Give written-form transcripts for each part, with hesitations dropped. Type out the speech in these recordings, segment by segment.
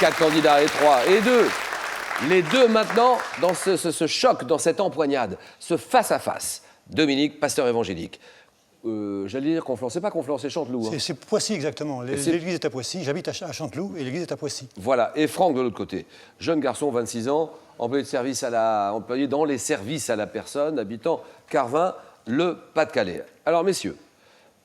4 candidats et 3 et 2. Les deux maintenant, dans ce choc, dans cette empoignade, ce face-à-face. Dominique, pasteur évangélique. J'allais dire Conflans. C'est pas Conflans, c'est Chanteloup. Hein. C'est Poissy, exactement. L'église est à Poissy. J'habite à Chanteloup et l'église est à Poissy. Voilà. Et Franck, de l'autre côté. Jeune garçon, 26 ans, employé dans les services à la personne, habitant Carvin, le Pas-de-Calais. Alors, messieurs,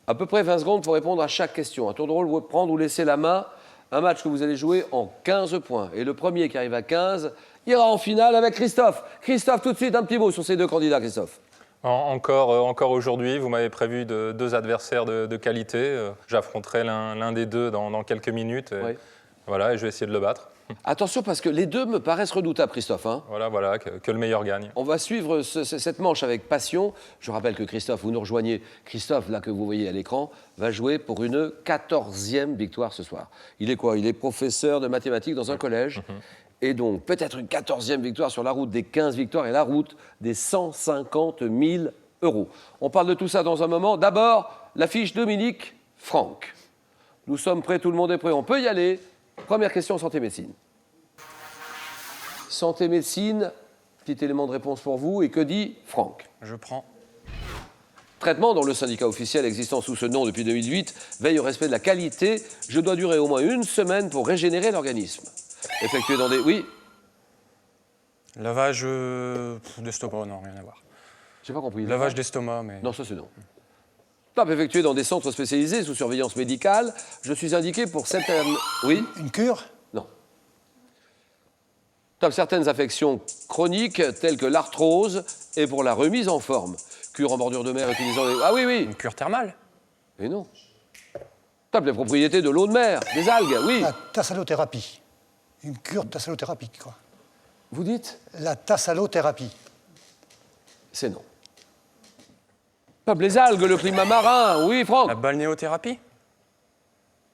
à peu près 20 secondes pour répondre à chaque question. Un tour de rôle, vous prendre ou laisser la main. Un match que vous allez jouer en 15 points. Et le premier qui arrive à 15 ira en finale avec Christophe. Christophe, tout de suite, un petit mot sur ces deux candidats, Christophe. Encore aujourd'hui, vous m'avez prévu deux adversaires de qualité. J'affronterai l'un des deux dans quelques minutes. Et, oui. Voilà, et je vais essayer de le battre. Attention, parce que les deux me paraissent redoutables, Christophe. Hein. Voilà, que le meilleur gagne. On va suivre cette manche avec passion. Je rappelle que Christophe, vous nous rejoignez. Christophe, là que vous voyez à l'écran, va jouer pour une 14e victoire ce soir. Il est quoi? Il est professeur de mathématiques dans un collège. Et donc, peut-être une 14e victoire sur la route des 15 victoires et la route des 150 000 euros. On parle de tout ça dans un moment. D'abord, l'affiche Dominique, Franck. Nous sommes prêts, tout le monde est prêt, on peut y aller. Première question, santé-médecine. Santé-médecine, petit élément de réponse pour vous. Et que dit Franck? Je prends. Traitement dont le syndicat officiel existant sous ce nom depuis 2008 veille au respect de la qualité. Je dois durer au moins une semaine pour régénérer l'organisme. Effectué dans des... Oui. Lavage d'estomac, non, rien à voir. J'ai pas compris. Lavage d'estomac, mais... Non, ça c'est non. Top, effectué dans des centres spécialisés sous surveillance médicale. Je suis indiqué pour certaines... Oui. Une cure? Non. Top, certaines affections chroniques telles que l'arthrose et pour la remise en forme. Cure en bordure de mer utilisant les... Ah oui, oui. Une cure thermale? Et non. Top, les propriétés de l'eau de mer, des algues, oui. La tassalothérapie. Une cure de tassalothérapie, quoi. Vous dites? La tassalothérapie. C'est non. Top, les algues, le climat marin, oui, Franck. La balnéothérapie?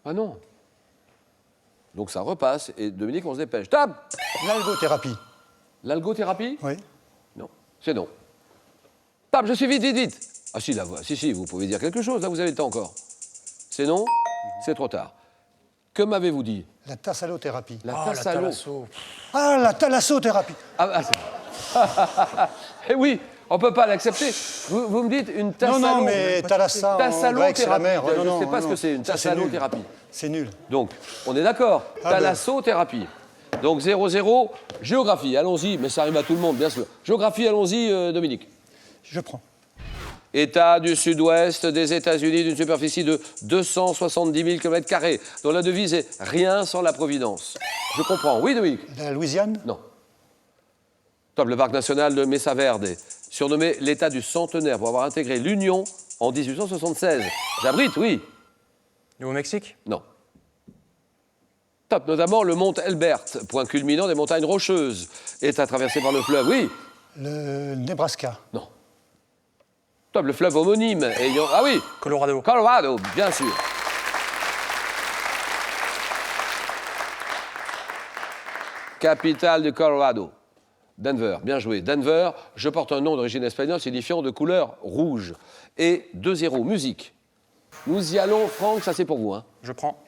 Ah non. Donc ça repasse et Dominique, on se dépêche. Top. L'algothérapie. L'algothérapie? Oui. Non, c'est non. Top, je suis vite. Ah si, la voix. Si, vous pouvez dire quelque chose, là, vous avez le temps encore. C'est non? C'est trop tard. Que m'avez-vous dit? La tassalothérapie. La La tassalo. thalasso. Ah, la thalassothérapie. Eh oui, on ne peut pas l'accepter. Vous me dites une tassalo. Non, mais thalassa, en grec, c'est la mer. Je ne sais pas ce que c'est, une tassalothérapie. C'est nul. Donc, on est d'accord. Ah Thalassothérapie. Donc 0-0. Géographie, allons-y, mais ça arrive à tout le monde, bien sûr. Géographie, allons-y, Dominique. Je prends. État du sud-ouest des États-Unis d'une superficie de 270 000 km², dont la devise est rien sans la Providence. Je comprends. Oui, Dominique? La Louisiane? Non. Top, le parc national de Mesa Verde, surnommé l'État du centenaire pour avoir intégré l'Union en 1876. J'abrite, oui. Nouveau-Mexique? Non. Top, notamment le mont Elbert, point culminant des montagnes Rocheuses, État traversé par le fleuve, oui. Le Nebraska? Non. Top, le fleuve homonyme ayant... Ah oui. Colorado. Colorado, bien sûr. Capitale du Colorado. Denver, bien joué. Denver, je porte un nom d'origine espagnole signifiant de couleur rouge. Et 2-0, musique. Nous y allons, Franck, ça c'est pour vous. Hein. Je prends.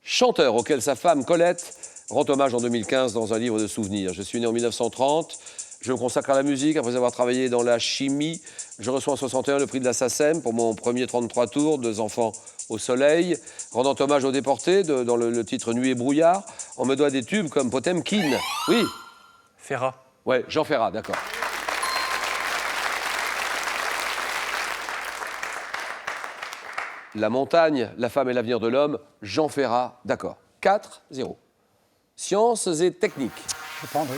Chanteur auquel sa femme Colette rend hommage en 2015 dans un livre de souvenirs. Je suis né en 1930. Je me consacre à la musique après avoir travaillé dans la chimie. Je reçois en 61 le prix de la SACEM pour mon premier 33 tours, 2 enfants au soleil. Rendant hommage aux déportés dans le titre Nuit et brouillard, on me doit des tubes comme Potemkin. Oui. Ferrat. Ouais, Jean Ferrat, d'accord. La montagne, la femme et l'avenir de l'homme, Jean Ferrat, d'accord. 4-0. Sciences et techniques. Je prends, oui.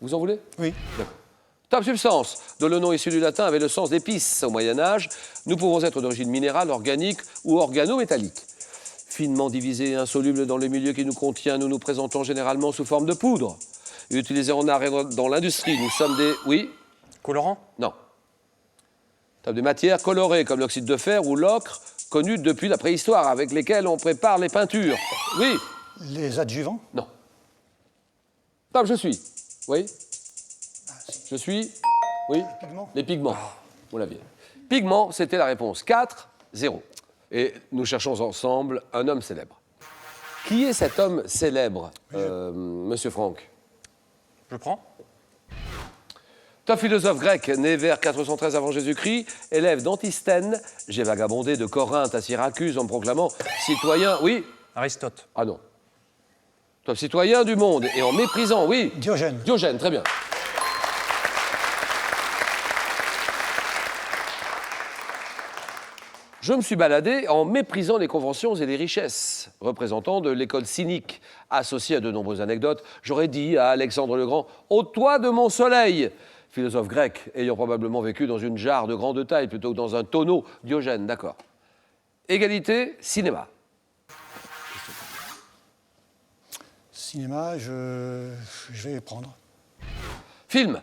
Vous en voulez? Oui. D'accord. Top substance, dont le nom issu du latin avait le sens d'épice au Moyen-Âge. Nous pouvons être d'origine minérale, organique ou organométallique. Finement divisés et insolubles dans le milieu qui nous contient, nous nous présentons généralement sous forme de poudre. Utilisés en art et dans l'industrie, nous sommes des... Oui? Colorant? Non. Top des matières colorées comme l'oxyde de fer ou l'ocre, connues depuis la préhistoire, avec lesquelles on prépare les peintures. Oui? Les adjuvants? Non. Top, je suis. Oui? Je suis? Oui? Pigments? Les pigments. Vous l'aviez. Pigments, c'était la réponse. 4-0. Et nous cherchons ensemble un homme célèbre. Qui est cet homme célèbre, Monsieur Franck? Je prends. Top philosophe grec, né vers 413 avant Jésus-Christ, élève d'Antisthène. J'ai vagabondé de Corinthe à Syracuse en me proclamant citoyen, oui. Aristote. Ah non. Top citoyen du monde et en méprisant, oui. Diogène. Diogène, très bien. Je me suis baladé en méprisant les conventions et les richesses. Représentant de l'école cynique, associé à de nombreuses anecdotes, j'aurais dit à Alexandre le Grand « Au toit de mon soleil !» Philosophe grec, ayant probablement vécu dans une jarre de grande taille plutôt que dans un tonneau, Diogène, d'accord. Égalité, cinéma. Cinéma, je vais prendre. Film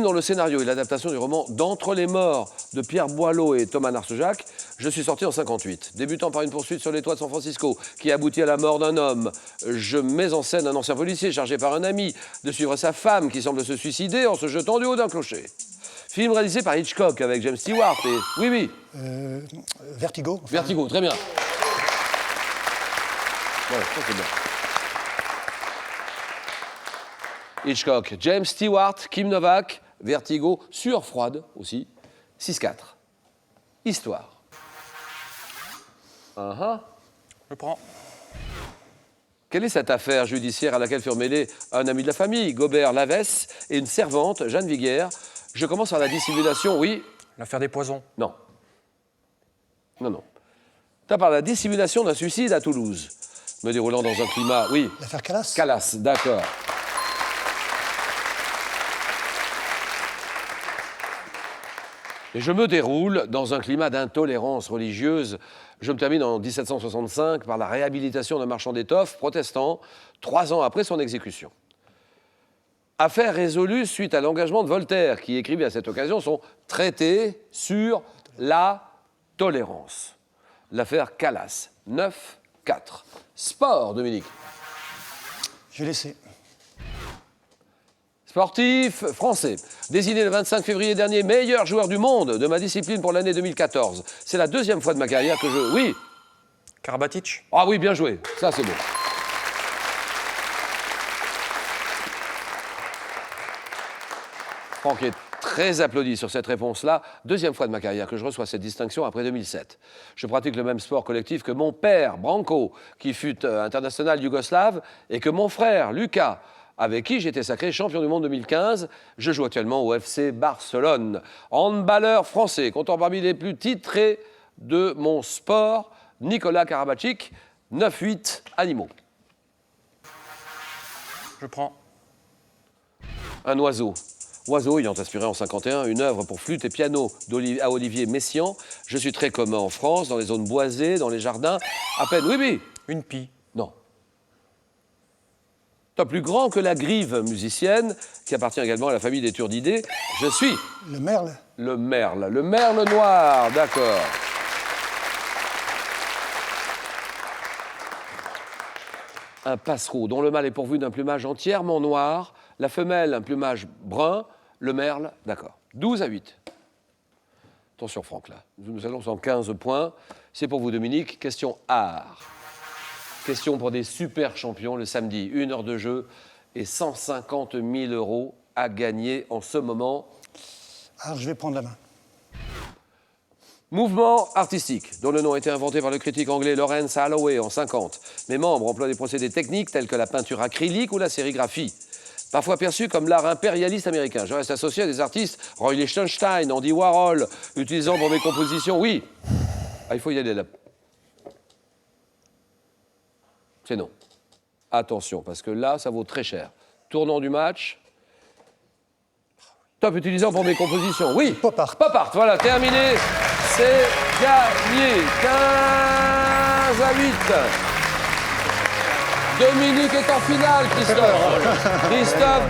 dont le scénario est l'adaptation du roman D'entre les morts de Pierre Boileau et Thomas Narcejac. Je suis sorti en 58. Débutant par une poursuite sur les toits de San Francisco qui aboutit à la mort d'un homme, je mets en scène un ancien policier chargé par un ami de suivre sa femme qui semble se suicider en se jetant du haut d'un clocher. Film réalisé par Hitchcock avec James Stewart et... Oui. Vertigo. Enfin, Vertigo, très bien. Ouais, ça c'est bien. Hitchcock, James Stewart, Kim Novak, Vertigo, Sueur froide aussi, 6-4. Histoire. Je prends. Quelle est cette affaire judiciaire à laquelle furent mêlés un ami de la famille, Gobert Lavesse, et une servante, Jeanne Viguière? Je commence par la dissimulation, oui. L'affaire des poisons. Non. T'as par la dissimulation d'un suicide à Toulouse, me déroulant dans un climat, oui. L'affaire Calas. Calas, d'accord. Et je me déroule dans un climat d'intolérance religieuse. Je me termine en 1765 par la réhabilitation d'un marchand d'étoffes protestant, 3 ans après son exécution. Affaire résolue suite à l'engagement de Voltaire, qui écrivit à cette occasion son traité sur la tolérance. L'affaire Calas, 9-4. Sport, Dominique. J'ai laissé. Sportif français, désigné le 25 février dernier meilleur joueur du monde de ma discipline pour l'année 2014. C'est la 2e fois de ma carrière que je... Oui. Karabatic. Ah oui, bien joué. Ça, c'est beau. Franck est très applaudi sur cette réponse-là. 2e fois de ma carrière que je reçois cette distinction après 2007. Je pratique le même sport collectif que mon père, Branko, qui fut international yougoslave, et que mon frère, Lucas, avec qui j'étais sacré champion du monde 2015. Je joue actuellement au FC Barcelone. Handballeur français, comptant parmi les plus titrés de mon sport, Nicolas Karabatic, 9-8 animaux. Je prends. Un oiseau. Oiseau ayant inspiré en 51 une œuvre pour flûte et piano à Olivier Messiaen. Je suis très commun en France, dans les zones boisées, dans les jardins. À peine, oui. Une pie. Non. Plus grand que la grive musicienne, qui appartient également à la famille des Turdidés. Je suis... Le merle. Le merle. Le merle noir, d'accord. Un passereau dont le mâle est pourvu d'un plumage entièrement noir, la femelle un plumage brun, le merle, d'accord. 12-8. Attention Franck, là. Nous allons en 15 points. C'est pour vous Dominique. Question art. Question pour des super champions le samedi. 1 heure de jeu et 150 000 € à gagner en ce moment. Alors, je vais prendre la main. Mouvement artistique, dont le nom a été inventé par le critique anglais Lawrence Holloway en 50. Mes membres emploient des procédés techniques tels que la peinture acrylique ou la sérigraphie. Parfois perçu comme l'art impérialiste américain. Je reste associé à des artistes, Roy Lichtenstein, Andy Warhol, utilisant pour mes compositions, oui. Ah, il faut y aller là. C'est non. Attention, parce que là, ça vaut très cher. Tournant du match. Top utilisant pour mes compositions. Oui. Pop art. Pop art, voilà, terminé. C'est gagné. 15-8. Dominique est en finale, Christophe. Christophe,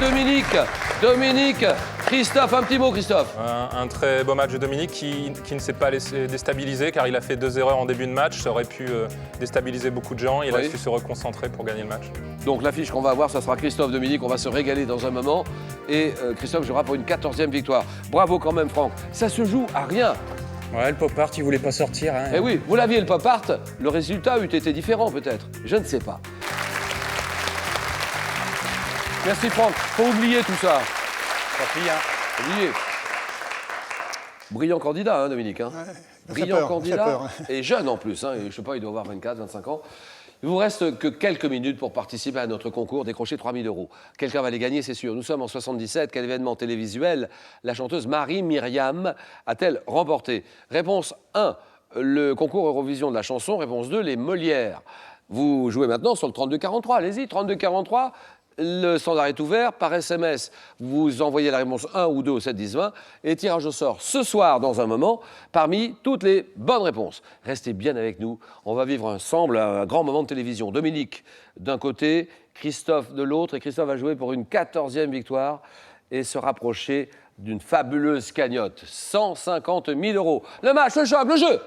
Dominique, Christophe, un petit mot, Christophe. Un très beau match de Dominique qui ne s'est pas laissé déstabiliser car il a fait 2 erreurs en début de match. Ça aurait pu déstabiliser beaucoup de gens. Il a su se reconcentrer pour gagner le match. Donc l'affiche qu'on va avoir, ça sera Christophe-Dominique. On va se régaler dans un moment. Et Christophe jouera pour une 14e victoire. Bravo quand même, Franck. Ça se joue à rien. Ouais, le pop art, il voulait pas sortir. Hein. Eh oui, vous l'aviez le pop art, le résultat eût été différent peut-être. Je ne sais pas. Merci Franck. Faut oublier tout ça. Ça plie, hein. Oubliez. Brillant candidat, hein, Dominique. Hein. Ouais, Brillant candidat peur. et jeune en plus. Hein, et je sais pas, il doit avoir 24, 25 ans. Il vous reste que quelques minutes pour participer à notre concours, décrocher 3 000 €. Quelqu'un va les gagner, c'est sûr. Nous sommes en 77. Quel événement télévisuel la chanteuse Marie-Myriam a-t-elle remporté? Réponse 1, le concours Eurovision de la chanson. Réponse 2, les Molières. Vous jouez maintenant sur le 32-43. Allez-y, 32-43. Le standard est ouvert par SMS. Vous envoyez la réponse 1 ou 2 au 7 10 20 et tirage au sort ce soir dans un moment parmi toutes les bonnes réponses. Restez bien avec nous. On va vivre ensemble un grand moment de télévision. Dominique d'un côté, Christophe de l'autre. Et Christophe va jouer pour une 14e victoire et se rapprocher d'une fabuleuse cagnotte. 150 000 €. Le match, le choc, le jeu.